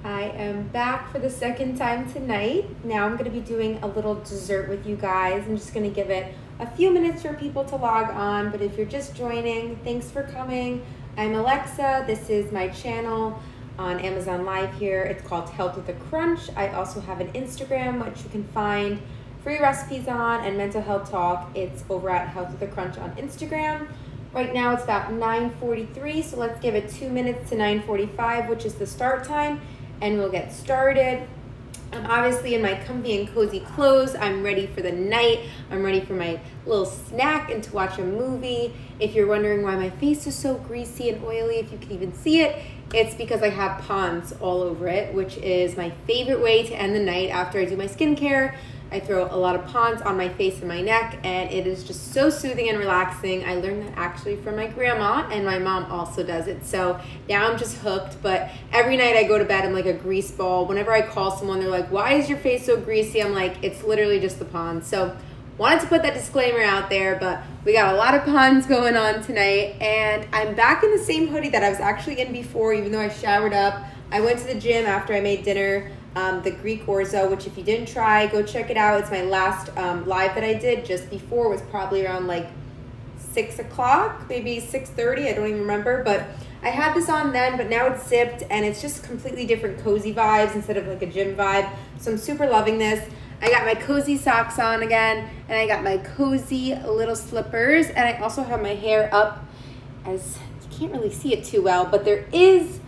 I am back for the second time tonight. Now I'm going to be doing a little dessert with you guys. I'm just going to give it a few minutes for people to log on, but if you're just joining, thanks for coming. I'm Alexa. This is my channel on Amazon Live here. It's called Health with a Crunch. I also have an Instagram, which you can find free recipes on, and mental health talk. It's over at Health with a Crunch on Instagram. Right now it's about 9:43, so let's give it 2 minutes to 9:45, which is the start time, and we'll get started. I'm obviously in my comfy and cozy clothes. I'm ready for the night. I'm ready for my little snack and to watch a movie. If you're wondering why my face is so greasy and oily, if you can even see it, it's because I have ponds all over it, which is my favorite way to end the night after I do my skincare. I throw a lot of ponds on my face and my neck, and it is just so soothing and relaxing. I learned that actually from my grandma, and my mom also does it. So now I'm just hooked, but every night I go to bed, I'm like a grease ball. Whenever I call someone, they're like, why is your face so greasy? I'm like, it's literally just the ponds. So wanted to put that disclaimer out there, but we got a lot of ponds going on tonight, and I'm back in the same hoodie that I was actually in before, even though I showered up. I went to the gym after I made dinner. The Greek orzo, which if you didn't try, go check it out. It's my last live that I did just before. It was probably around like 6 o'clock, maybe 6:30. I don't even remember, but I had this on then, but now it's zipped, and it's just completely different cozy vibes instead of like a gym vibe. So I'm super loving this. I got my cozy socks on again, and I got my cozy little slippers, and I also have my hair up, as you can't really see it too well, but there is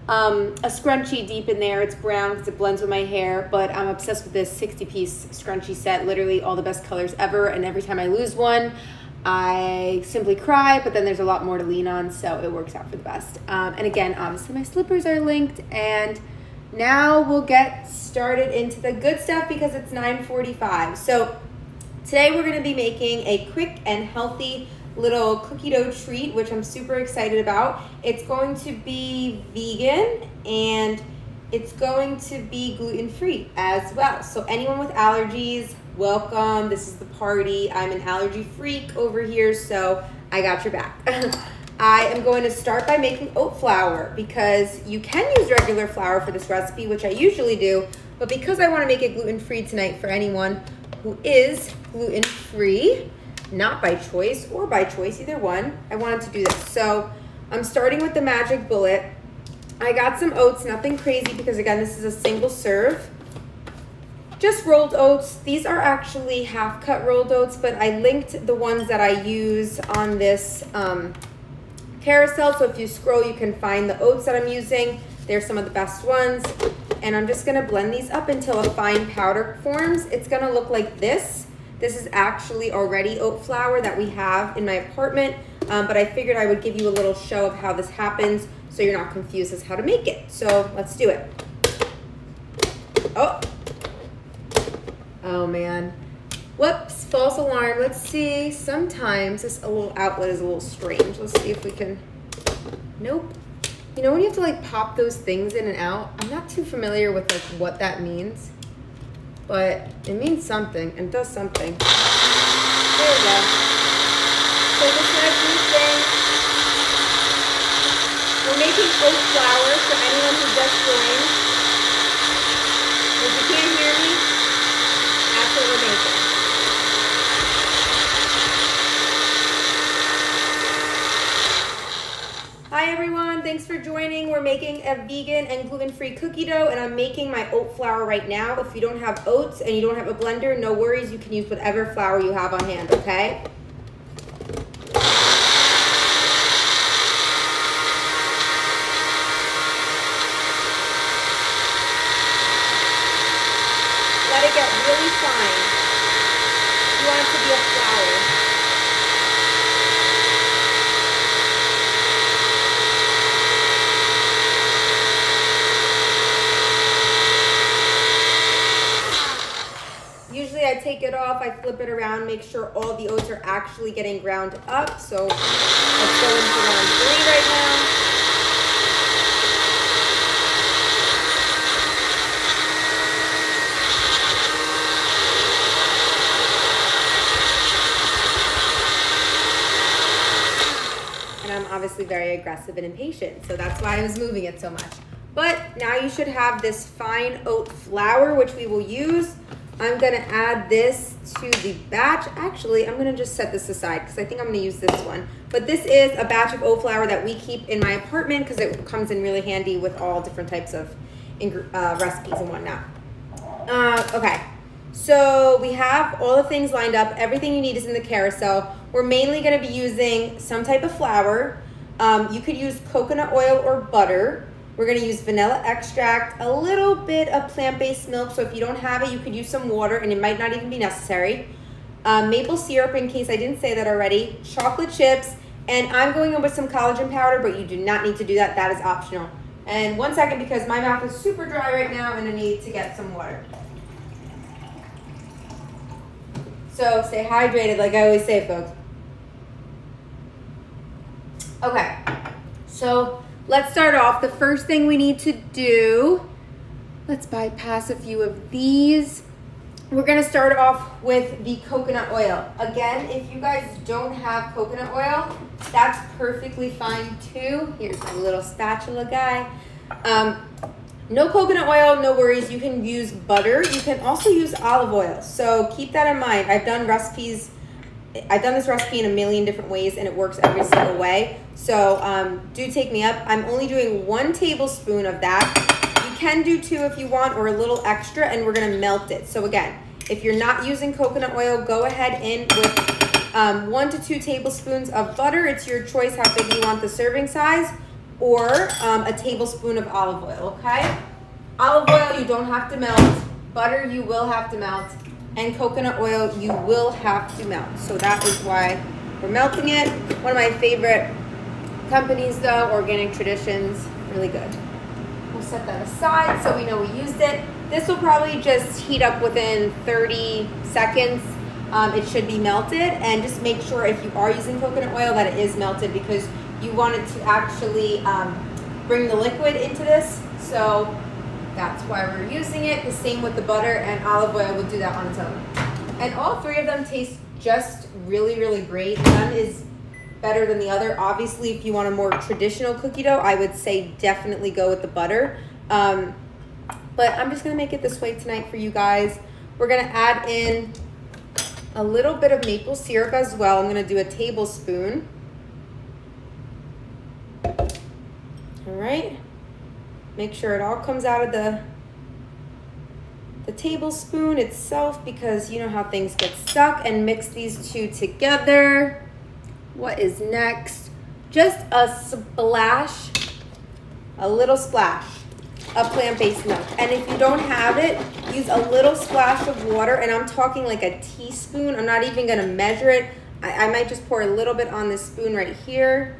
a scrunchie deep in there. It's brown because it blends with my hair, but I'm obsessed with this 60-piece scrunchie set. Literally all the best colors ever, and every time I lose one, I simply cry, but then there's a lot more to lean on, so it works out for the best. And again, obviously my slippers are linked, and now we'll get started into the good stuff because it's 9:45. So today we're going to be making a quick and healthy little cookie dough treat, which I'm super excited about. It's going to be vegan, and it's going to be gluten-free as well. So anyone with allergies, welcome. This is the party. I'm an allergy freak over here, so I got your back. I am going to start by making oat flour because you can use regular flour for this recipe, which I usually do, but because I want to make it gluten-free tonight for anyone who is gluten-free, not by choice or by choice, either one, I wanted to do this. So I'm starting with the magic bullet. I got some oats, nothing crazy because again, this is a single serve. Just rolled oats. These are actually half cut rolled oats, but I linked the ones that I use on this carousel. So if you scroll, you can find the oats that I'm using. They're some of the best ones. And I'm just gonna blend these up until a fine powder forms. It's gonna look like this. This is actually already oat flour that we have in my apartment, but I figured I would give you a little show of how this happens so you're not confused as how to make it. So let's do it. Oh man. Whoops, false alarm. Let's see. Sometimes this little outlet is a little strange. Let's see if we can, nope. You know when you have to like pop those things in and out? I'm not too familiar with like what that means, but it means something and does something. There we go. So this next thing, we're making oat flour for anyone who just joined. If you can't hear me, that's what we're making. Hi everyone, thanks for joining. We're making a vegan and gluten-free cookie dough, and I'm making my oat flour right now. If you don't have oats and you don't have a blender, no worries, you can use whatever flour you have on hand, okay? Let it get really fine. You want it to be a flour. Usually I take it off, I flip it around, make sure all the oats are actually getting ground up. So let's go into round 3 right now. And I'm obviously very aggressive and impatient, so that's why I was moving it so much. But now you should have this fine oat flour, which we will use. I'm gonna add this to the batch. Actually, I'm gonna just set this aside because I think I'm gonna use this one. But this is a batch of oat flour that we keep in my apartment because it comes in really handy with all different types of recipes and whatnot. Okay, so we have all the things lined up. Everything you need is in the carousel. We're mainly gonna be using some type of flour. You could use coconut oil or butter. We're gonna use vanilla extract, a little bit of plant-based milk, so if you don't have it, you could use some water and it might not even be necessary. Maple syrup, in case I didn't say that already, chocolate chips, and I'm going in with some collagen powder, but you do not need to do that, that is optional. And 1 second, because my mouth is super dry right now and I need to get some water. So stay hydrated, like I always say, folks. Okay, so let's start off. The first thing we need to do, let's bypass a few of these. We're gonna start off with the coconut oil. Again, if you guys don't have coconut oil, that's perfectly fine too. Here's my little spatula guy. No coconut oil, no worries. You can use butter. You can also use olive oil. So keep that in mind. I've done this recipe in a million different ways and it works every single way. So do take me up. I'm only doing 1 tablespoon of that. You can do 2 if you want, or a little extra, and we're gonna melt it. So again, if you're not using coconut oil, go ahead in with 1 to 2 tablespoons of butter. It's your choice how big you want the serving size, or a tablespoon of olive oil, okay? Olive oil, you don't have to melt. Butter, you will have to melt. And coconut oil, you will have to melt. So that is why we're melting it. One of my favorite companies though, Organic Traditions, really good. We'll set that aside so we know we used it. This will probably just heat up within 30 seconds. It should be melted, and just make sure if you are using coconut oil that it is melted, because you want it to actually bring the liquid into this. So that's why we're using it. The same with the butter, and olive oil will do that on its own. And all 3 of them taste just really, really great. None is better than the other. Obviously, if you want a more traditional cookie dough, I would say definitely go with the butter. But I'm just gonna make it this way tonight for you guys. We're gonna add in a little bit of maple syrup as well. I'm gonna do a tablespoon. All right. Make sure it all comes out of the tablespoon itself, because you know how things get stuck. And mix these 2 together. What is next? Just a splash, a little splash of plant-based milk. And if you don't have it, use a little splash of water, and I'm talking like a teaspoon. I'm not even gonna measure it. I might just pour a little bit on this spoon right here.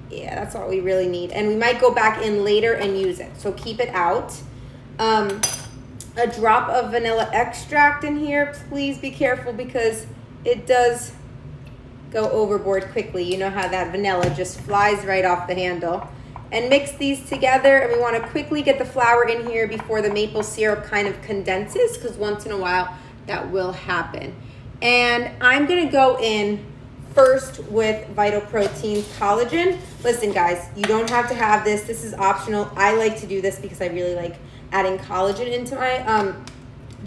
Yeah, that's all we really need. And we might go back in later and use it, so keep it out. A drop of vanilla extract in here. Please be careful because it does go overboard quickly. You know how that vanilla just flies right off the handle. And mix these together, and we want to quickly get the flour in here before the maple syrup kind of condenses, because once in a while that will happen. And I'm gonna go in first with Vital Proteins collagen. Listen guys, you don't have to have this. This is optional. I like to do this because I really like adding collagen into my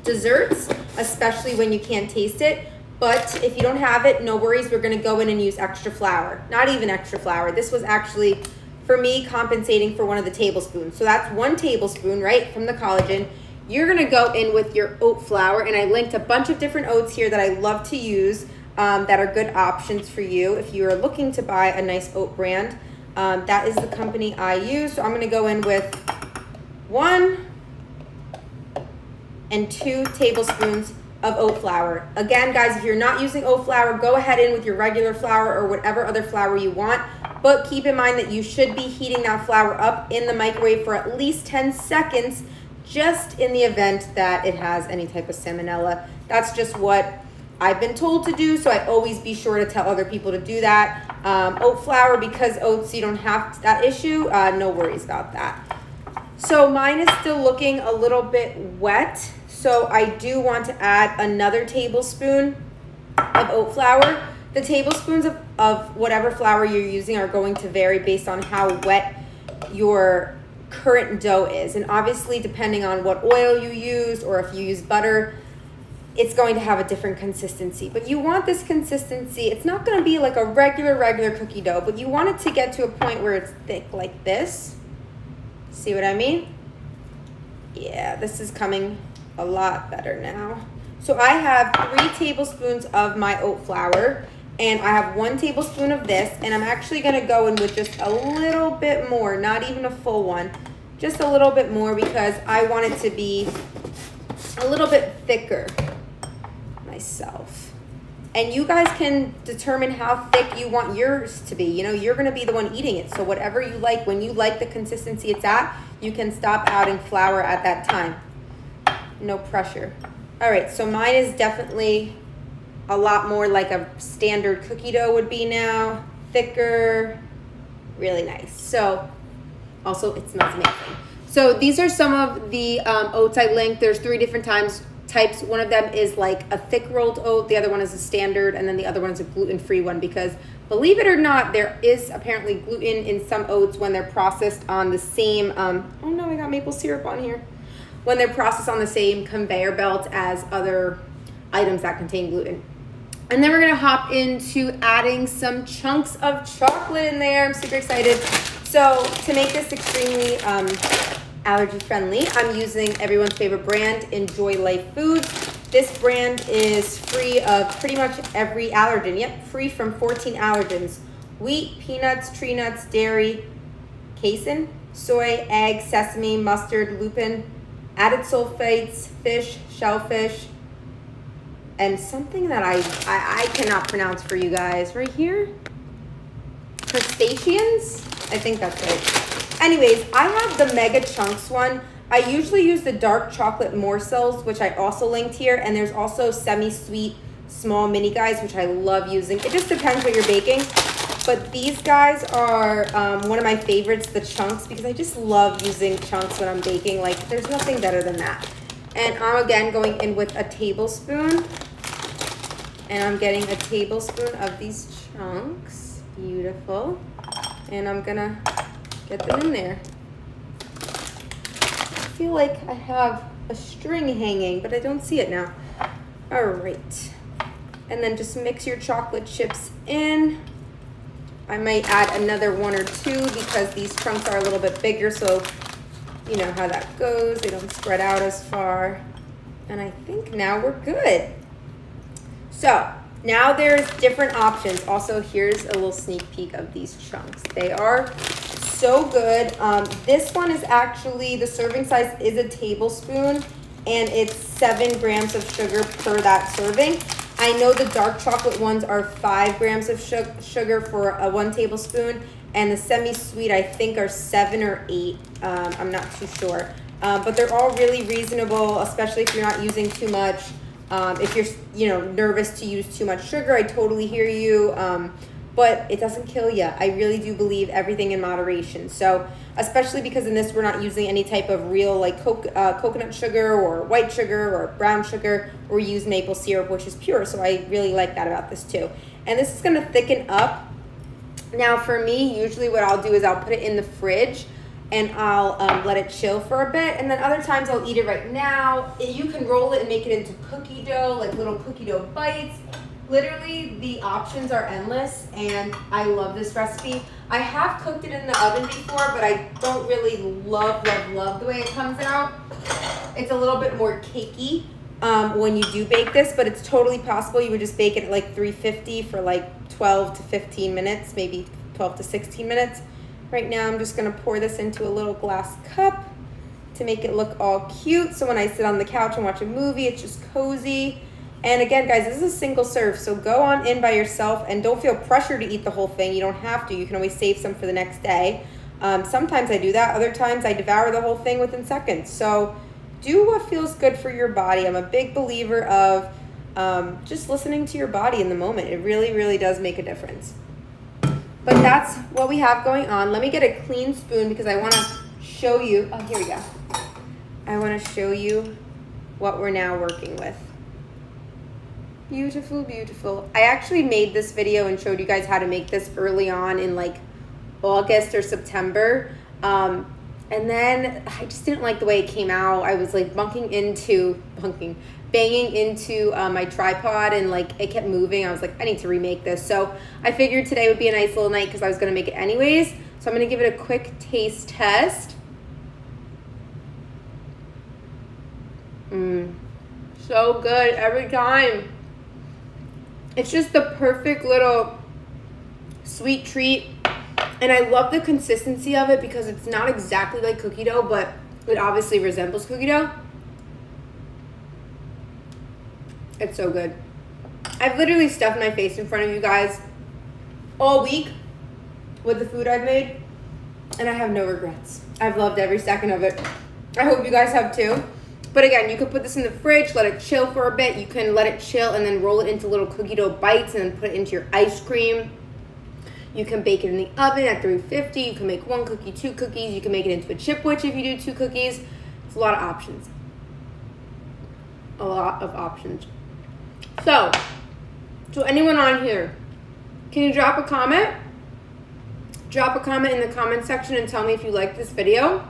desserts, especially when you can't taste it. But if you don't have it, no worries. We're gonna go in and use extra flour. Not even extra flour. This was actually, for me, compensating for 1 of the tablespoons. So that's 1 tablespoon, right, from the collagen. You're gonna go in with your oat flour, and I linked a bunch of different oats here that I love to use that are good options for you if you are looking to buy a nice oat brand. That is the company I use. So I'm gonna go in with 1 and 2 tablespoons of oat flour. Again, guys, if you're not using oat flour, go ahead in with your regular flour or whatever other flour you want. But keep in mind that you should be heating that flour up in the microwave for at least 10 seconds, just in the event that it has any type of salmonella. That's just what I've been told to do, so I always be sure to tell other people to do that. Oat flour, because oats, you don't have that issue, no worries about that. So mine is still looking a little bit wet, so I do want to add another tablespoon of oat flour. The tablespoons of whatever flour you're using are going to vary based on how wet your current dough is. And obviously, depending on what oil you use or if you use butter, it's going to have a different consistency. But you want this consistency. It's not going to be like a regular cookie dough, but you want it to get to a point where it's thick like this. See what I mean? Yeah, this is coming a lot better now. So I have 3 tablespoons of my oat flour, and I have 1 tablespoon of this, and I'm actually gonna go in with just a little bit more, not even a full one, just a little bit more because I want it to be a little bit thicker myself. And you guys can determine how thick you want yours to be. You know, you're gonna be the one eating it. So whatever you like, when you like the consistency it's at, you can stop adding flour at that time. No pressure. All right, so mine is definitely a lot more like a standard cookie dough would be now. Thicker, really nice. So also it smells amazing. So these are some of the oats I linked. There's 3 different types. One of them is like a thick rolled oat, the other one is a standard, and then the other one is a gluten-free one because believe it or not, there is apparently gluten in some oats when they're processed on the same, oh no, I got maple syrup on here. When they're processed on the same conveyor belt as other items that contain gluten. And then we're gonna hop into adding some chunks of chocolate in there. I'm super excited. So to make this extremely allergy friendly, I'm using everyone's favorite brand, Enjoy Life Foods. This brand is free of pretty much every allergen. Yep, free from 14 allergens. Wheat, peanuts, tree nuts, dairy, casein, soy, egg, sesame, mustard, lupin, added sulfates, fish, shellfish, and something that I cannot pronounce for you guys right here. Crustaceans? I think that's right. Anyways, I have the Mega Chunks one. I usually use the dark chocolate morsels, which I also linked here, and there's also semi-sweet small mini guys, which I love using. It just depends what you're baking, but these guys are one of my favorites, the chunks, because I just love using chunks when I'm baking. Like, there's nothing better than that. And I'm again going in with a tablespoon, and I'm getting a tablespoon of these chunks. Beautiful. And I'm gonna get them in there. I feel like I have a string hanging, but I don't see it now. All right. And then just mix your chocolate chips in. I might add another 1 or 2 because these chunks are a little bit bigger, so you know how that goes. They don't spread out as far. And I think now we're good. So now there's different options. Also, here's a little sneak peek of these chunks. They are so good. This one is actually, the serving size is a tablespoon, and it's 7 grams of sugar per that serving. I know the dark chocolate ones are 5 grams of sugar for a 1 tablespoon, and the semi-sweet I think are 7 or 8. I'm not too sure. But they're all really reasonable, especially if you're not using too much. If you're nervous to use too much sugar, I totally hear you. But it doesn't kill you. I really do believe everything in moderation. So especially because in this we're not using any type of real like coconut sugar or white sugar or brown sugar. We're using maple syrup, which is pure. So I really like that about this too. And this is gonna thicken up. Now for me, usually what I'll do is I'll put it in the fridge and I'll let it chill for a bit. And then other times I'll eat it right now. You can roll it and make it into cookie dough, like little cookie dough bites. Literally, the options are endless, and I love this recipe. I have cooked it in the oven before, but I don't really love the way it comes out. It's a little bit more cakey when you do bake this, but it's totally possible. You would just bake it at like 350 for like 12 to 15 minutes, maybe 12 to 16 minutes. Right now, I'm just gonna pour this into a little glass cup to make it look all cute. So when I sit on the couch and watch a movie, it's just cozy. And again, guys, this is a single serve, so go on in by yourself and don't feel pressure to eat the whole thing. You don't have to. You can always save some for the next day. Sometimes I do that. Other times I devour the whole thing within seconds. So do what feels good for your body. I'm a big believer of just listening to your body in the moment. It really, really does make a difference. But that's what we have going on. Let me get a clean spoon because I want to show you. Oh, here we go. I want to show you what we're now working with. Beautiful, beautiful. I actually made this video and showed you guys how to make this early on in like August or September. And then I just didn't like the way it came out. I was like banging into my tripod, and like it kept moving. I was like, I need to remake this. So I figured today would be a nice little night because I was gonna make it anyways. So I'm gonna give it a quick taste test. So good every time. It's just the perfect little sweet treat. And I love the consistency of it because it's not exactly like cookie dough, but it obviously resembles cookie dough. It's so good. I've literally stuffed my face in front of you guys all week with the food I've made, and I have no regrets. I've loved every second of it. I hope you guys have too. But again, you can put this in the fridge, let it chill for a bit. You can let it chill and then roll it into little cookie dough bites and then put it into your ice cream. You can bake it in the oven at 350. You can make 1 cookie, 2 cookies. You can make it into a chipwich if you do 2 cookies. It's a lot of options. A lot of options. So anyone on here, can you drop a comment? Drop a comment in the comment section and tell me if you liked this video.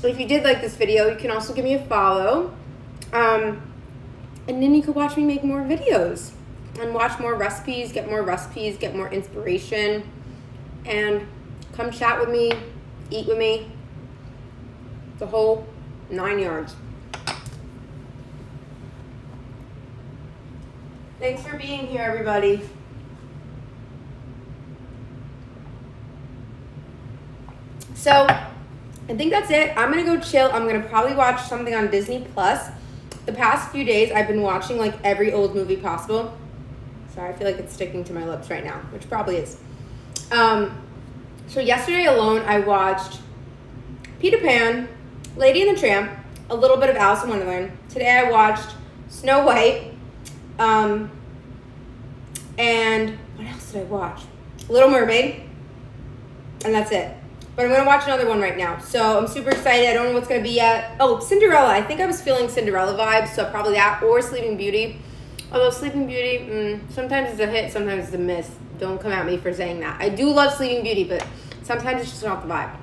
If you did like this video, you can also give me a follow. And then you can watch me make more videos and watch more recipes, get more inspiration, and come chat with me, eat with me, the whole 9 yards. Thanks for being here, everybody. So I think that's it. I'm gonna go chill. I'm gonna probably watch something on Disney Plus. The past few days, I've been watching like every old movie possible. Sorry, I feel like it's sticking to my lips right now, which probably is. So yesterday alone, I watched Peter Pan, Lady and the Tramp, a little bit of Alice in Wonderland. Today I watched Snow White, and what else did I watch? Little Mermaid, and that's it. But I'm going to watch another one right now. So I'm super excited. I don't know what's going to be yet. Oh, Cinderella. I think I was feeling Cinderella vibes, so probably that, or Sleeping Beauty. Although Sleeping Beauty, sometimes it's a hit, sometimes it's a miss. Don't come at me for saying that. I do love Sleeping Beauty, but sometimes it's just not the vibe.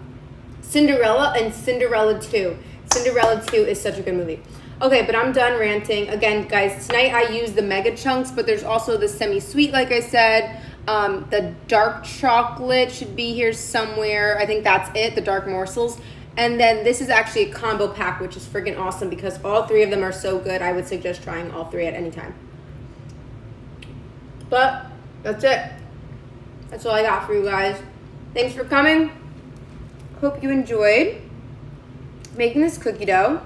Cinderella and Cinderella 2. Cinderella 2 is such a good movie. Okay, but I'm done ranting. Again, guys, tonight I used the mega chunks, but there's also the semi-sweet, like I said. The dark chocolate should be here somewhere. I think that's it, the dark morsels. And then this is actually a combo pack, which is freaking awesome because all 3 of them are so good. I would suggest trying all 3 at any time. But that's it. That's all I got for you guys. Thanks for coming. Hope you enjoyed making this cookie dough.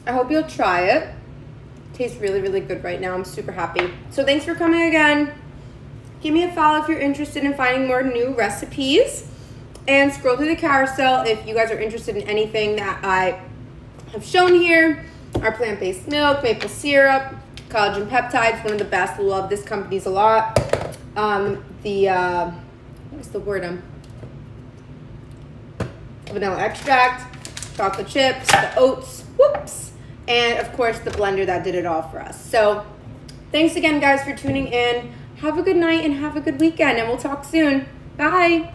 I hope you'll try it. Tastes really, really good right now. I'm super happy. So thanks for coming again. Give me a follow if you're interested in finding more new recipes. And scroll through the carousel if you guys are interested in anything that I have shown here. Our plant-based milk, maple syrup, collagen peptides, one of the best. Love this company's a lot. What's the word? Vanilla extract, chocolate chips, the oats, and of course the blender that did it all for us. So thanks again, guys, for tuning in. Have a good night and have a good weekend, and we'll talk soon. Bye.